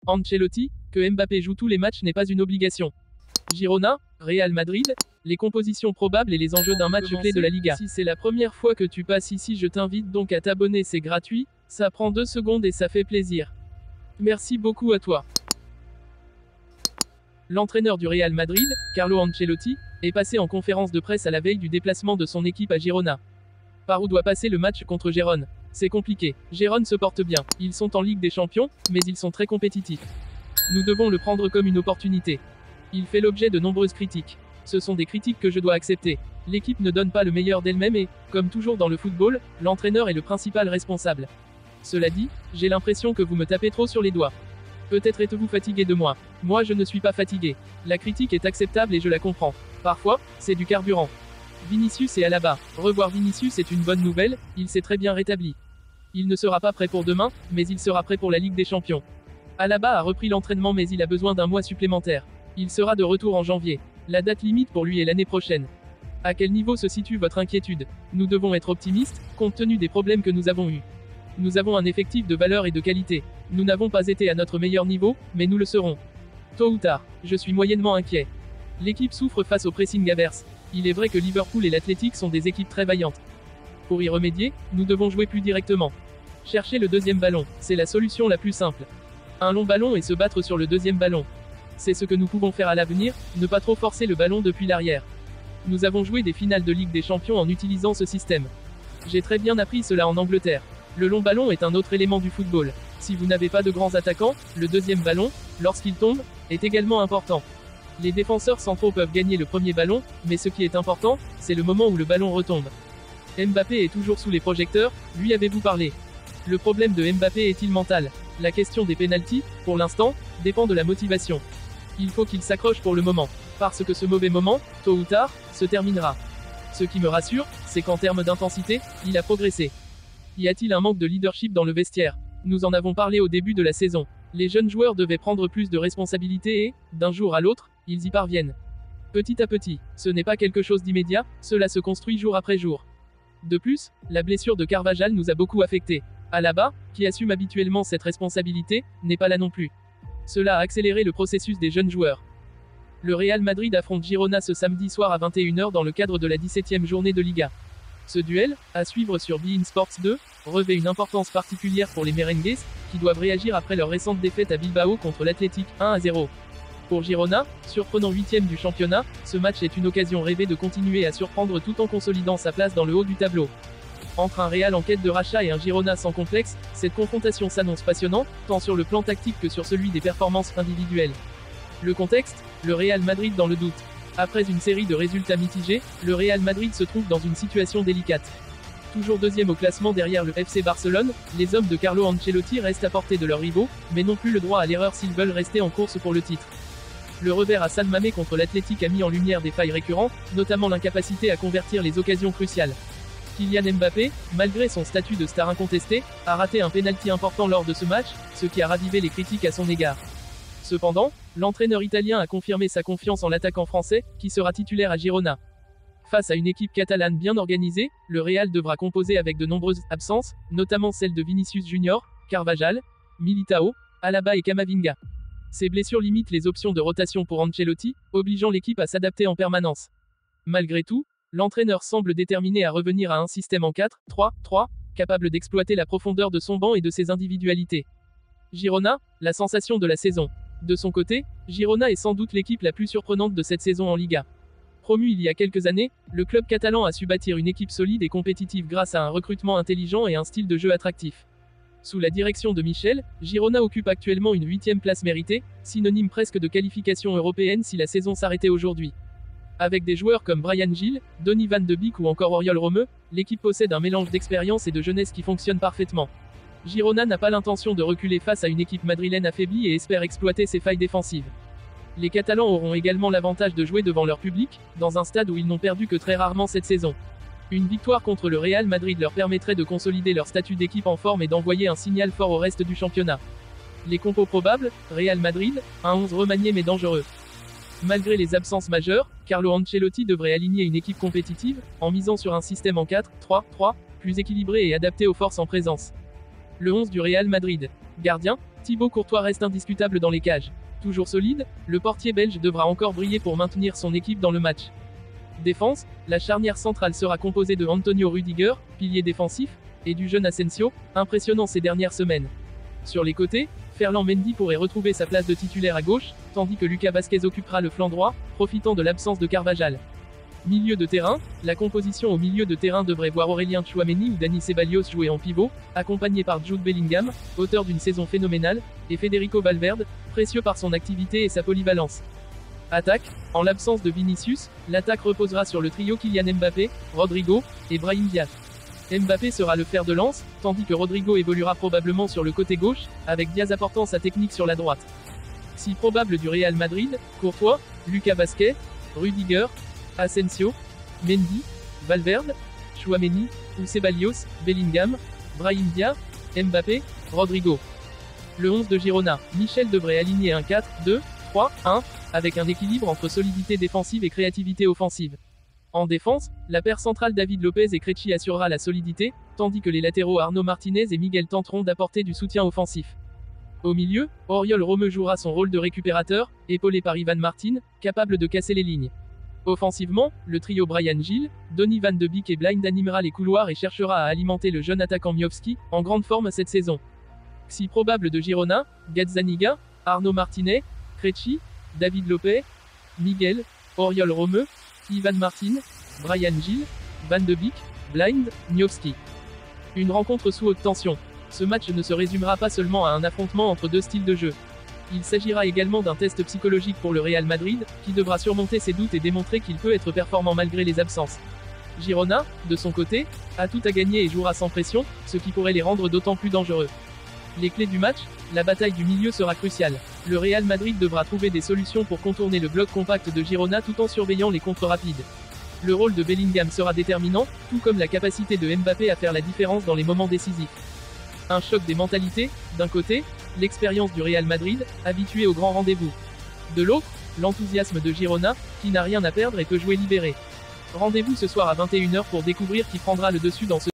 Ancelotti, que Mbappé joue tous les matchs n'est pas une obligation. Girona, Real Madrid, les compositions probables et les enjeux d'un match clé de la Liga. Si c'est la première fois que tu passes ici, je t'invite donc à t'abonner, c'est gratuit, ça prend 2 secondes et ça fait plaisir. Merci beaucoup à toi. L'entraîneur du Real Madrid, Carlo Ancelotti, est passé en conférence de presse à la veille du déplacement de son équipe à Girona. Par où doit passer le match contre Gérone? C'est compliqué. Gérone se porte bien. Ils sont en Ligue des Champions, mais ils sont très compétitifs. Nous devons le prendre comme une opportunité. Il fait l'objet de nombreuses critiques. Ce sont des critiques que je dois accepter. L'équipe ne donne pas le meilleur d'elle-même et, comme toujours dans le football, l'entraîneur est le principal responsable. Cela dit, j'ai l'impression que vous me tapez trop sur les doigts. Peut-être êtes-vous fatigué de moi. Moi je ne suis pas fatigué. La critique est acceptable et je la comprends. Parfois, c'est du carburant. Vinicius est à la barre. Revoir Vinicius est une bonne nouvelle, il s'est très bien rétabli. Il ne sera pas prêt pour demain, mais il sera prêt pour la Ligue des Champions. Alaba a repris l'entraînement mais il a besoin d'un mois supplémentaire. Il sera de retour en janvier. La date limite pour lui est l'année prochaine. À quel niveau se situe votre inquiétude? Nous devons être optimistes, compte tenu des problèmes que nous avons eus. Nous avons un effectif de valeur et de qualité. Nous n'avons pas été à notre meilleur niveau, mais nous le serons. Tôt ou tard, je suis moyennement inquiet. L'équipe souffre face au pressing adverse. Il est vrai que Liverpool et l'Athletic sont des équipes très vaillantes. Pour y remédier, nous devons jouer plus directement. Chercher le deuxième ballon, c'est la solution la plus simple. Un long ballon et se battre sur le deuxième ballon. C'est ce que nous pouvons faire à l'avenir, ne pas trop forcer le ballon depuis l'arrière. Nous avons joué des finales de Ligue des Champions en utilisant ce système. J'ai très bien appris cela en Angleterre. Le long ballon est un autre élément du football. Si vous n'avez pas de grands attaquants, le deuxième ballon, lorsqu'il tombe, est également important. Les défenseurs centraux peuvent gagner le premier ballon, mais ce qui est important, c'est le moment où le ballon retombe. Mbappé est toujours sous les projecteurs, lui avez-vous parlé? Le problème de Mbappé est-il mental? La question des pénaltys, pour l'instant, dépend de la motivation. Il faut qu'il s'accroche pour le moment, parce que ce mauvais moment, tôt ou tard, se terminera. Ce qui me rassure, c'est qu'en termes d'intensité, il a progressé. Y a-t-il un manque de leadership dans le vestiaire? Nous en avons parlé au début de la saison. Les jeunes joueurs devaient prendre plus de responsabilités et, d'un jour à l'autre, ils y parviennent. Petit à petit, ce n'est pas quelque chose d'immédiat, cela se construit jour après jour. De plus, la blessure de Carvajal nous a beaucoup affectés. Alaba, qui assume habituellement cette responsabilité, n'est pas là non plus. Cela a accéléré le processus des jeunes joueurs. Le Real Madrid affronte Girona ce samedi soir à 21 h dans le cadre de la 17e journée de Liga. Ce duel, à suivre sur beIN Sports 2, revêt une importance particulière pour les merengues, qui doivent réagir après leur récente défaite à Bilbao contre l'Athletic, 1-0. Pour Girona, surprenant 8e du championnat, ce match est une occasion rêvée de continuer à surprendre tout en consolidant sa place dans le haut du tableau. Entre un Real en quête de rachat et un Girona sans complexe, cette confrontation s'annonce passionnante, tant sur le plan tactique que sur celui des performances individuelles. Le contexte, le Real Madrid dans le doute. Après une série de résultats mitigés, le Real Madrid se trouve dans une situation délicate. Toujours deuxième au classement derrière le FC Barcelone, les hommes de Carlo Ancelotti restent à portée de leurs rivaux, mais n'ont plus le droit à l'erreur s'ils veulent rester en course pour le titre. Le revers à San Mamés contre l'Athletic a mis en lumière des failles récurrentes, notamment l'incapacité à convertir les occasions cruciales. Kylian Mbappé, malgré son statut de star incontesté, a raté un pénalty important lors de ce match, ce qui a ravivé les critiques à son égard. Cependant, l'entraîneur italien a confirmé sa confiance en l'attaquant français, qui sera titulaire à Girona. Face à une équipe catalane bien organisée, le Real devra composer avec de nombreuses absences, notamment celles de Vinicius Junior, Carvajal, Militao, Alaba et Camavinga. Ces blessures limitent les options de rotation pour Ancelotti, obligeant l'équipe à s'adapter en permanence. Malgré tout, l'entraîneur semble déterminé à revenir à un système en 4-3-3, capable d'exploiter la profondeur de son banc et de ses individualités. Girona, la sensation de la saison. De son côté, Girona est sans doute l'équipe la plus surprenante de cette saison en Liga. Promu il y a quelques années, le club catalan a su bâtir une équipe solide et compétitive grâce à un recrutement intelligent et un style de jeu attractif. Sous la direction de Michel, Girona occupe actuellement une 8e place méritée, synonyme presque de qualification européenne si la saison s'arrêtait aujourd'hui. Avec des joueurs comme Bryan Gil, Donny van de Beek ou encore Oriol Romeu, l'équipe possède un mélange d'expérience et de jeunesse qui fonctionne parfaitement. Girona n'a pas l'intention de reculer face à une équipe madrilène affaiblie et espère exploiter ses failles défensives. Les Catalans auront également l'avantage de jouer devant leur public, dans un stade où ils n'ont perdu que très rarement cette saison. Une victoire contre le Real Madrid leur permettrait de consolider leur statut d'équipe en forme et d'envoyer un signal fort au reste du championnat. Les compos probables, Real Madrid, un 11 remanié mais dangereux. Malgré les absences majeures, Carlo Ancelotti devrait aligner une équipe compétitive, en misant sur un système en 4-3-3, plus équilibré et adapté aux forces en présence. Le 11 du Real Madrid. Gardien, Thibaut Courtois reste indiscutable dans les cages. Toujours solide, le portier belge devra encore briller pour maintenir son équipe dans le match. Défense, la charnière centrale sera composée de Antonio Rudiger, pilier défensif, et du jeune Asensio, impressionnant ces dernières semaines. Sur les côtés, Ferland Mendy pourrait retrouver sa place de titulaire à gauche, tandis que Lucas Vazquez occupera le flanc droit, profitant de l'absence de Carvajal. Milieu de terrain, la composition au milieu de terrain devrait voir Aurélien Tchouaméni ou Dani Ceballos jouer en pivot, accompagné par Jude Bellingham, auteur d'une saison phénoménale, et Federico Valverde, précieux par son activité et sa polyvalence. Attaque, en l'absence de Vinicius, l'attaque reposera sur le trio Kylian Mbappé, Rodrigo, et Brahim Diaz. Mbappé sera le fer de lance, tandis que Rodrigo évoluera probablement sur le côté gauche, avec Diaz apportant sa technique sur la droite. Si probable du Real Madrid, Courtois, Lucas Vazquez, Rudiger, Asensio, Mendy, Valverde, Tchouaméni, ou Ceballos, Bellingham, Brahim Diaz, Mbappé, Rodrigo. Le 11 de Girona, Michel devrait aligner un 4-2-3-1, avec un équilibre entre solidité défensive et créativité offensive. En défense, la paire centrale David Lopez et Krejci assurera la solidité, tandis que les latéraux Arnaud Martinez et Miguel tenteront d'apporter du soutien offensif. Au milieu, Oriol Romeu jouera son rôle de récupérateur, épaulé par Ivan Martin, capable de casser les lignes. Offensivement, le trio Bryan Gil, Donny van de Beek et Blind animera les couloirs et cherchera à alimenter le jeune attaquant Miovski, en grande forme cette saison. Si probable de Girona, Gazzaniga, Arnaud Martinez, Krejci, David Lopez, Miguel, Oriol Romeu, Ivan Martin, Bryan Gil, Van de Beek, Blind, Miovski. Une rencontre sous haute tension. Ce match ne se résumera pas seulement à un affrontement entre deux styles de jeu. Il s'agira également d'un test psychologique pour le Real Madrid, qui devra surmonter ses doutes et démontrer qu'il peut être performant malgré les absences. Girona, de son côté, a tout à gagner et jouera sans pression, ce qui pourrait les rendre d'autant plus dangereux. Les clés du match, la bataille du milieu sera cruciale. Le Real Madrid devra trouver des solutions pour contourner le bloc compact de Girona tout en surveillant les contres rapides. Le rôle de Bellingham sera déterminant, tout comme la capacité de Mbappé à faire la différence dans les moments décisifs. Un choc des mentalités, d'un côté, l'expérience du Real Madrid, habitué au grand rendez-vous. De l'autre, l'enthousiasme de Girona, qui n'a rien à perdre et peut jouer libéré. Rendez-vous ce soir à 21 h pour découvrir qui prendra le dessus dans ce